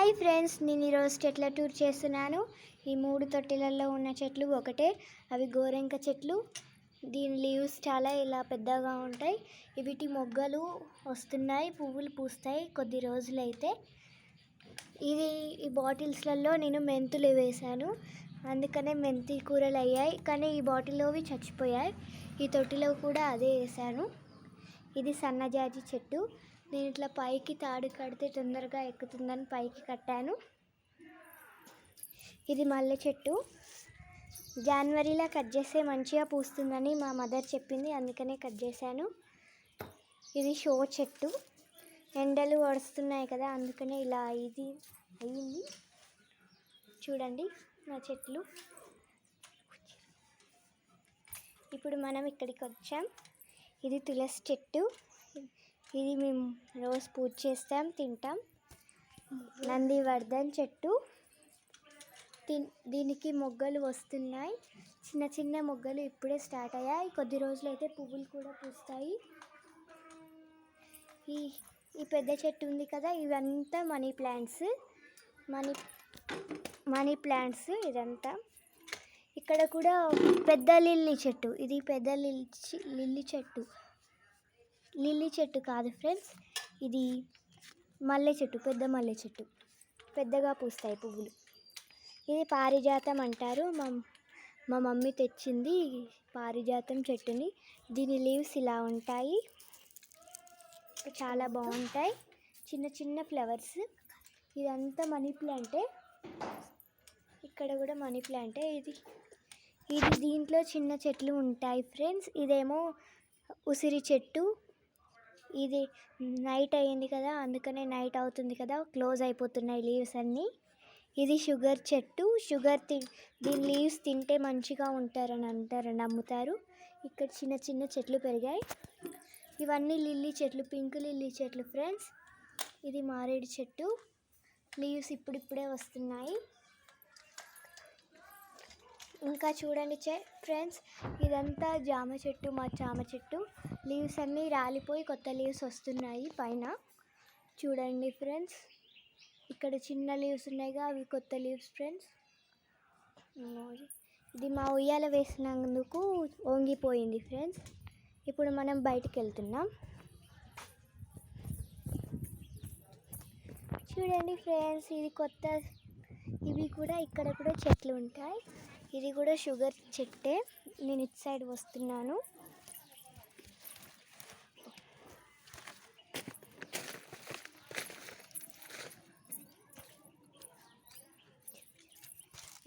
Hi friends, నేను ఈరోజు చెట్ల టూర్ చేస్తున్నాను. ఈ 3 తొట్టెలలో ఉన్న చెట్లు ఒకటే, అవి గోరెంక చెట్లు. దీని లీవ్స్ చాలా ఇలా పెద్దగా ఉంటాయి. వీటి మొగ్గలు వస్తున్నాయి, పువ్వులు పూస్తాయి కొద్ది రోజులైతే. ఈ బాటిల్స్లలో నేను మెంతులు వేశాను, అందుకనే మెంతి కూరలు అయ్యాయి. కానీ ఈ బాటిల్లోవి చచ్చిపోయాయి. ఈ తొట్టిలో కూడా అదే వేశాను. ఇది సన్నజాజి చెట్టు. నేను ఇట్లా పైకి తాడు కడితే తొందరగా ఎక్కుతుందని పైకి కట్టాను. ఇది మల్లె చెట్టు. జనవరిలో కట్ చేస్తే మంచిగా పూస్తుందని మా మదర్ చెప్పింది, అందుకనే కట్ చేశాను. ఇది షో చెట్టు. ఎండలు వస్తున్నాయి కదా, అందుకనే ఇలా ఇది అయ్యింది. చూడండి నా చెట్లు. ఇప్పుడు మనం ఇక్కడికి వచ్చాం. ఇది తులసి చెట్టు. ఇది మేము రోజు పూజ చేస్తాం, తింటాం. నందివర్ధన్ చెట్టు. దీనికి మొగ్గలు వస్తున్నాయి, చిన్న చిన్న మొగ్గలు ఇప్పుడే స్టార్ట్ అయ్యాయి. కొద్ది రోజులు అయితే పువ్వులు కూడా పూస్తాయి. ఈ పెద్ద చెట్టు ఉంది కదా, ఇవంతా మనీ ప్లాంట్స్ ఇదంతా. ఇక్కడ కూడా పెద్ద లిల్లీ చెట్టు. ఇది పెద్ద లిల్లీ చెట్టు. లిల్లీ చెట్టు కాదు ఫ్రెండ్స్, ఇది మల్లె చెట్టు, పెద్ద మల్లె చెట్టు. పెద్దగా పూస్తాయి పువ్వులు. ఇది పారిజాతం అంటారు. మా మమ్మీ తెచ్చింది పారిజాతం చెట్టుని. దీని లీవ్స్ ఇలా ఉంటాయి, చాలా బాగుంటాయి. చిన్న చిన్న ఫ్లవర్స్. ఇదంతా మనీ ప్లాంటే. ఇక్కడ కూడా మనీ ప్లాంటే. ఇది దీంట్లో చిన్న చెట్లు ఉంటాయి ఫ్రెండ్స్. ఇదేమో ఉసిరి చెట్టు. ఇది నైట్ అయ్యింది కదా, అందుకనే నైట్ అవుతుంది కదా, క్లోజ్ అయిపోతున్నాయి లీవ్స్ అన్నీ. ఇది షుగర్ చెట్టు. దీని లీవ్స్ తింటే మంచిగా ఉంటారని నమ్ముతారు. ఇక్కడ చిన్న చిన్న చెట్లు పెరిగాయి. ఇవన్నీ లిల్లీ చెట్లు, పింక్ లిల్లీ చెట్లు ఫ్రెండ్స్. ఇది మారేడు చెట్టు. లీవ్స్ ఇప్పుడిప్పుడే వస్తున్నాయి. ఇంకా చూడండి ఫ్రెండ్స్, ఇదంతా జామ చెట్టు, మా జామ చెట్టు. లీవ్స్ అన్నీ రాలిపోయి కొత్త లీవ్స్ వస్తున్నాయి పైన. చూడండి ఫ్రెండ్స్, ఇక్కడ చిన్న లీవ్స్ ఉన్నాయిగా, అవి కొత్త లీవ్స్ ఫ్రెండ్స్. ఇది మా ఉయ్యాల వేసినందుకు వంగిపోయింది ఫ్రెండ్స్. ఇప్పుడు మనం బయటికి వెళ్తున్నాం. చూడండి ఫ్రెండ్స్, ఇవి కూడా ఇక్కడ కూడా చెట్లు ఉంటాయి. ఇది కూడా షుగర్ చెట్టే. నేను ఇటు సైడ్ వస్తున్నాను.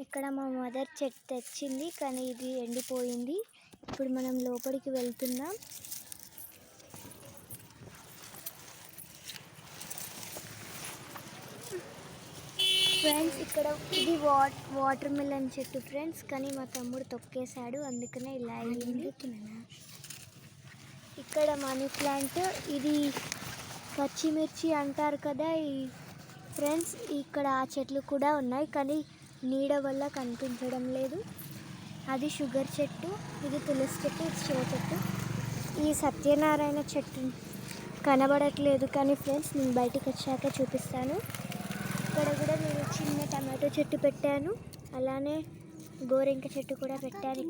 ఇక్కడ మా మదర్ చెట్టు తెచ్చింది, కానీ ఇది ఎండిపోయింది. ఇప్పుడు మనం లోపలికి వెళ్తున్నాం. ఫ్రెండ్స్, ఇక్కడ ఇది వాటర్ మిలన్ చెట్టు ఫ్రెండ్స్, కానీ మా తమ్ముడు తొక్కేశాడు, అందుకనే ఇలా అయింది. ఇక్కడ మనీ ప్లాంట్. ఇది పచ్చిమిర్చి అంటారు కదా ఈ ఫ్రెండ్స్. ఇక్కడ ఆ చెట్లు కూడా ఉన్నాయి, కానీ నీడ వల్ల కనిపించడం లేదు. అది షుగర్ చెట్టు. ఇది తులసి చెట్టు. ఇది షో చెట్టు. ఈ సత్యనారాయణ చెట్టు కనబడట్లేదు, కానీ ఫ్రెండ్స్ నేను బయటకు వచ్చాక చూపిస్తాను. ఇక్కడ కూడా నేను చిన్న టమాటో చెట్టు పెట్టాను, అలానే గోరెంక చెట్టు కూడా పెట్టాను.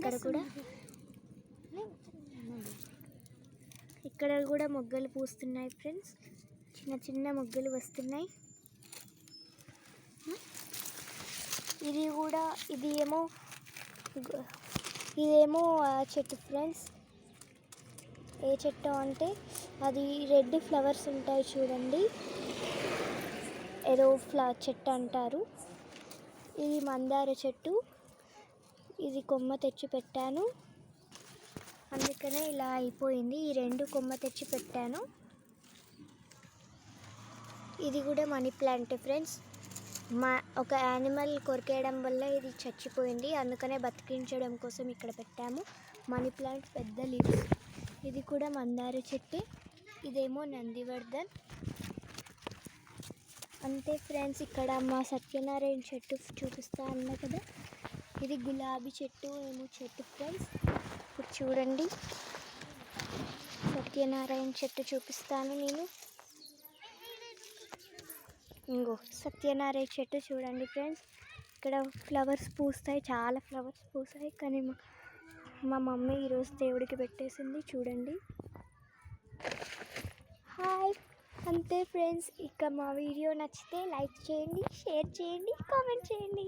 ఇక్కడ కూడా మొగ్గలు పూస్తున్నాయి ఫ్రెండ్స్. చిన్న చిన్న మొగ్గలు వస్తున్నాయి. ఇదేమో చెట్టు ఫ్రెండ్స్. ఏ చెట్టు అంటే అది రెడ్ ఫ్లవర్స్ ఉంటాయి చూడండి, ఏదో చెట్టు అంటారు. ఇది మందార చెట్టు. ఇది కొమ్మ తెచ్చి పెట్టాను, అందుకనే ఇలా అయిపోయింది. ఈ 2 కొమ్మ తెచ్చి పెట్టాను. ఇది కూడా మనీ ప్లాంట్ ఫ్రెండ్స్. ఒక యానిమల్ కొరికేయడం వల్ల ఇది చచ్చిపోయింది, అందుకనే బతికించడం కోసం ఇక్కడ పెట్టాము. మనీ ప్లాంట్ పెద్ద లీవ్స్. ఇది కూడా మందార చెట్టు. ఇదేమో నందివర్ధన్. అంతే ఫ్రెండ్స్. ఇక్కడ మా సత్యనారాయణ చెట్టు చూపిస్తా అన్నా కదా, ఇది గులాబీ చెట్టు ఏమో చెట్టు ఫ్రెండ్స్. ఇప్పుడు చూడండి, సత్యనారాయణ చెట్టు చూపిస్తాను నేను. ఇంకో సత్యనారాయణ చెట్టు చూడండి ఫ్రెండ్స్. ఇక్కడ ఫ్లవర్స్ పూస్తాయి, చాలా ఫ్లవర్స్ పూస్తాయి. కానీ మా మమ్మీ ఈరోజు దేవుడికి పెట్టేసింది చూడండి. హాయ్, అంతే ఫ్రెండ్స్. ఇక మా వీడియో నచ్చితే లైక్ చేయండి, షేర్ చేయండి, కామెంట్ చేయండి.